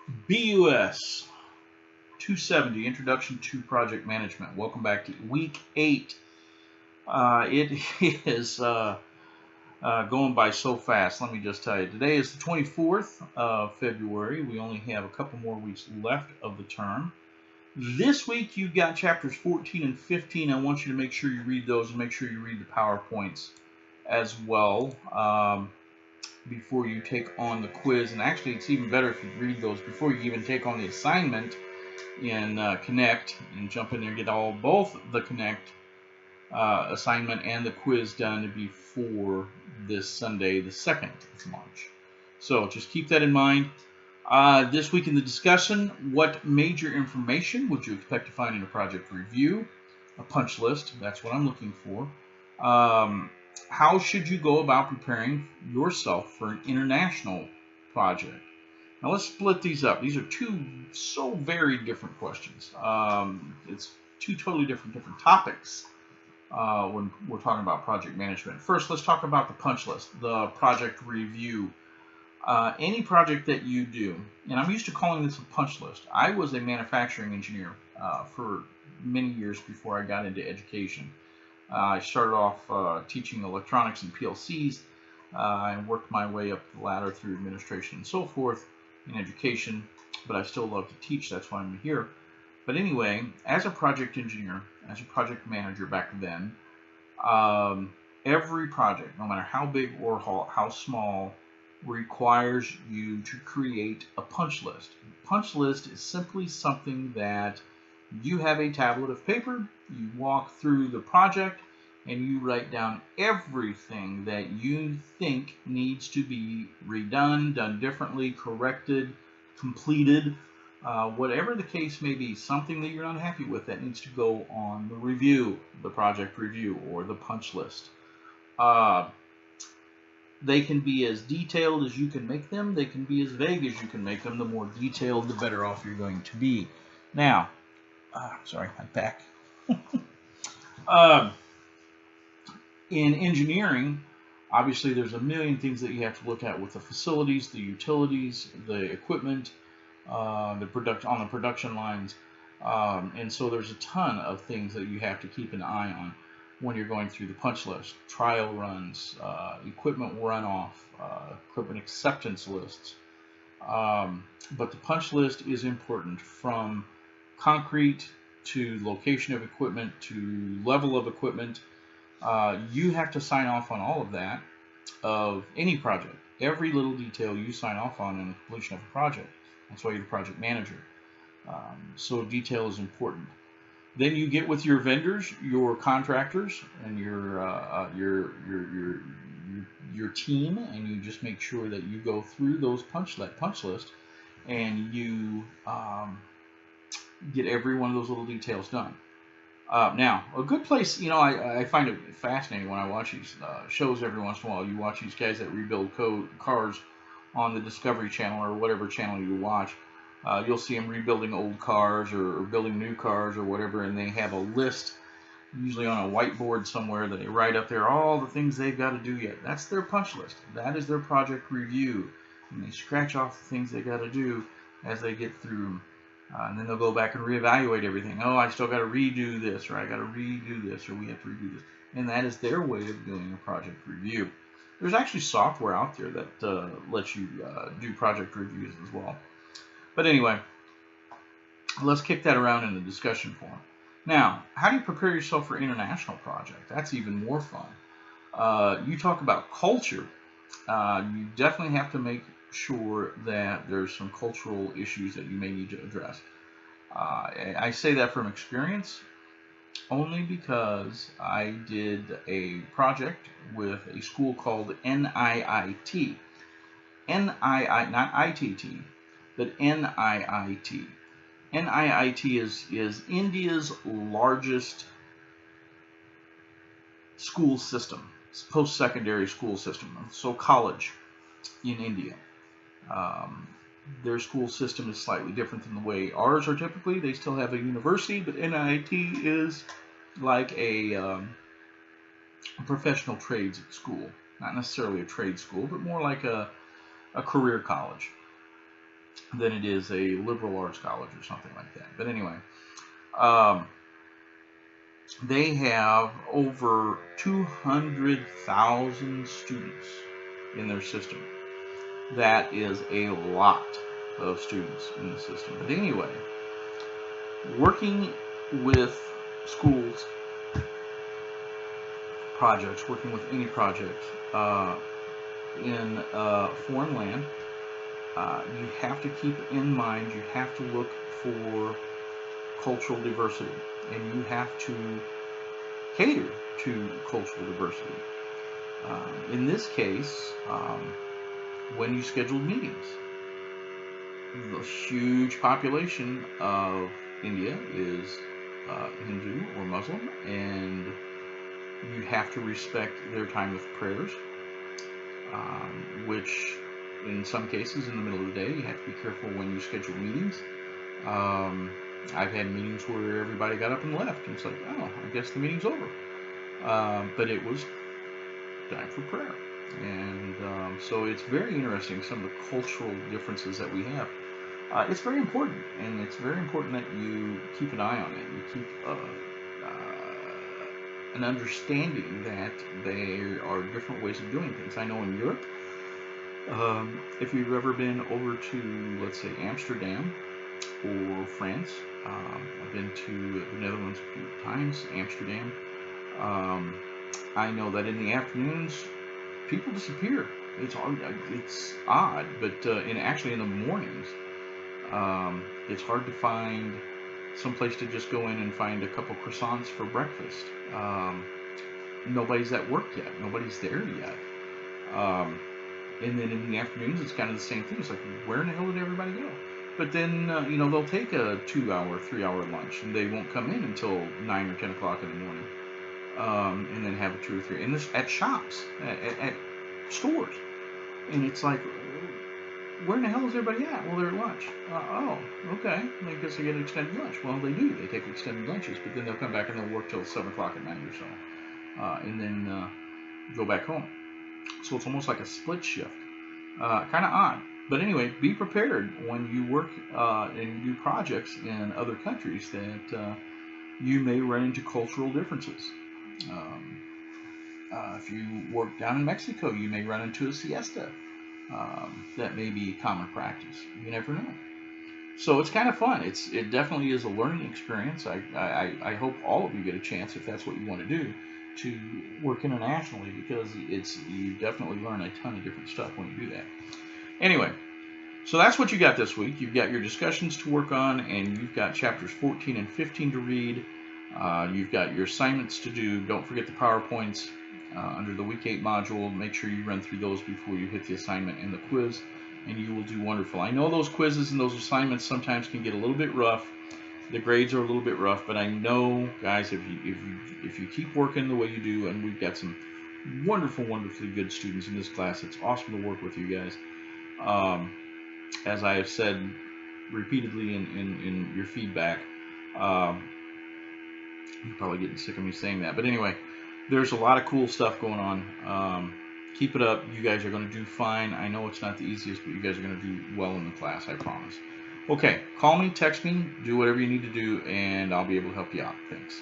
BUS 270, Introduction to Project Management. Welcome back to week 8. It is going by so fast. Let me just tell you. Today is the 24th of February. We only have a couple more weeks left of the term. This week you've got chapters 14 and 15. I want you to make sure you read those and make sure you read the PowerPoints as well before you take on the quiz. And actually, it's even better if you read those before you even take on the assignment in Connect, and jump in there and get both the Connect assignment and the quiz done before this Sunday, the 2nd of March. So just keep that in mind. This week in the discussion, what major information would you expect to find in a project review? A punch list, that's what I'm looking for. How should you go about preparing yourself for an international project? Now let's split these up. These are two so very different questions. It's two totally different topics when we're talking about project management. First, let's talk about the punch list, the project review. Any project that you do, and I'm used to calling this a punch list. I was a manufacturing engineer for many years before I got into education. I started off teaching electronics and PLCs. I worked my way up the ladder through administration and so forth in education, but I still love to teach. That's why I'm here. But anyway, as a project engineer, as a project manager back then, every project, no matter how big or how small, requires you to create a punch list. A punch list is simply something that you have a tablet of paper, you walk through the project, and you write down everything that you think needs to be redone, done differently, corrected, completed, whatever the case may be, something that you're not happy with that needs to go on the review, the project review, or the punch list. They can be as detailed as you can make them. They can be as vague as you can make them. The more detailed, the better off you're going to be. Now, sorry, I'm back. In engineering, obviously there's a million things that you have to look at with the facilities, the utilities, the equipment, on the production lines, and so there's a ton of things that you have to keep an eye on when you're going through the punch list. Trial runs, equipment runoff, equipment acceptance lists. But the punch list is important, from concrete to location of equipment to level of equipment. You have to sign off on all of that of any project. Every little detail you sign off on in the completion of a project. That's why you're the project manager. So detail is important. Then you get with your vendors, your contractors, and your team, and you just make sure that you go through those punch list, and you get every one of those little details done. Now, a good place, I find it fascinating when I watch these shows every once in a while. You watch these guys that rebuild cars on the Discovery Channel or whatever channel you watch. You'll see them rebuilding old cars or building new cars or whatever, and they have a list, usually on a whiteboard somewhere, that they write up there all the things they've got to do yet. That's their punch list. That is their project review. And they scratch off the things they got to do as they get through them. And then they'll go back and reevaluate everything. Oh, I still got to redo this, or I got to redo this, or we have to redo this. And that is their way of doing a project review. There's actually software out there that lets you do project reviews as well. But anyway, let's kick that around in the discussion forum. Now, how do you prepare yourself for an international project? That's even more fun. You talk about culture. You definitely have to make sure that there's some cultural issues that you may need to address. I say that from experience only because I did a project with a school called NIIT. Not ITT, but NIIT. NIIT is India's largest school system, post-secondary school system, so college in India. Their school system is slightly different than the way ours are typically. They still have a university, but NIIT is like a professional trades school. Not necessarily a trade school, but more like a career college. than it is a liberal arts college or something like that. But anyway, um, they have over 200,000 students in their system. That is a lot of students in the system. But anyway, working with schools, projects, working with any project in foreign land, you have to keep in mind, you have to look for cultural diversity, and you have to cater to cultural diversity. In this case, when you schedule meetings, the huge population of India is Hindu or Muslim, and you have to respect their time of prayers, which in some cases in the middle of the day you have to be careful when you schedule meetings. I've had meetings where everybody got up and left, and it's like, oh, I guess the meeting's over. But it was time for prayer. And so it's very interesting, some of the cultural differences that we have. It's very important, and it's very important that you keep an eye on it. You keep an understanding that there are different ways of doing things. I know in Europe, if you've ever been over to, let's say, Amsterdam or France, I've been to the Netherlands a few times, Amsterdam. I know that in the afternoons, people disappear. It's odd, but actually in the mornings, it's hard to find some place to just go in and find a couple croissants for breakfast. Nobody's at work yet. Nobody's there yet. And then in the afternoons, it's kind of the same thing. It's like, where in the hell did everybody go? But then, they'll take a 2-hour, 3-hour lunch, and they won't come in until 9 or 10 o'clock in the morning. And then have a 2 or 3. And this at shops, at stores. And it's like, where in the hell is everybody at? Well, they're at lunch. Oh, okay. I guess they get an extended lunch. Well, they do. They take extended lunches, but then they'll come back and they'll work till 7 o'clock at night or so. And then go back home. So it's almost like a split shift. Kind of odd. But anyway, be prepared when you work and do projects in other countries that you may run into cultural differences. If you work down in Mexico, you may run into a siesta. That may be common practice. You never know. So it's kind of fun. It definitely is a learning experience. I hope all of you get a chance, if that's what you want to do, to work internationally, because you definitely learn a ton of different stuff when you do that. Anyway, so that's what you got this week. You've got your discussions to work on, and you've got chapters 14 and 15 to read. You've got your assignments to do. Don't forget the PowerPoints under the Week 8 module. Make sure you run through those before you hit the assignment and the quiz, and you will do wonderful. I know those quizzes and those assignments sometimes can get a little bit rough. The grades are a little bit rough, but I know, guys, if you keep working the way you do, and we've got some wonderfully good students in this class. It's awesome to work with you guys. As I have said repeatedly in your feedback, you're probably getting sick of me saying that, but anyway, there's a lot of cool stuff going on. Keep it up. You guys are going to do fine. I know it's not the easiest, but you guys are going to do well in the class, I promise. Okay, call me, text me, do whatever you need to do, and I'll be able to help you out. Thanks.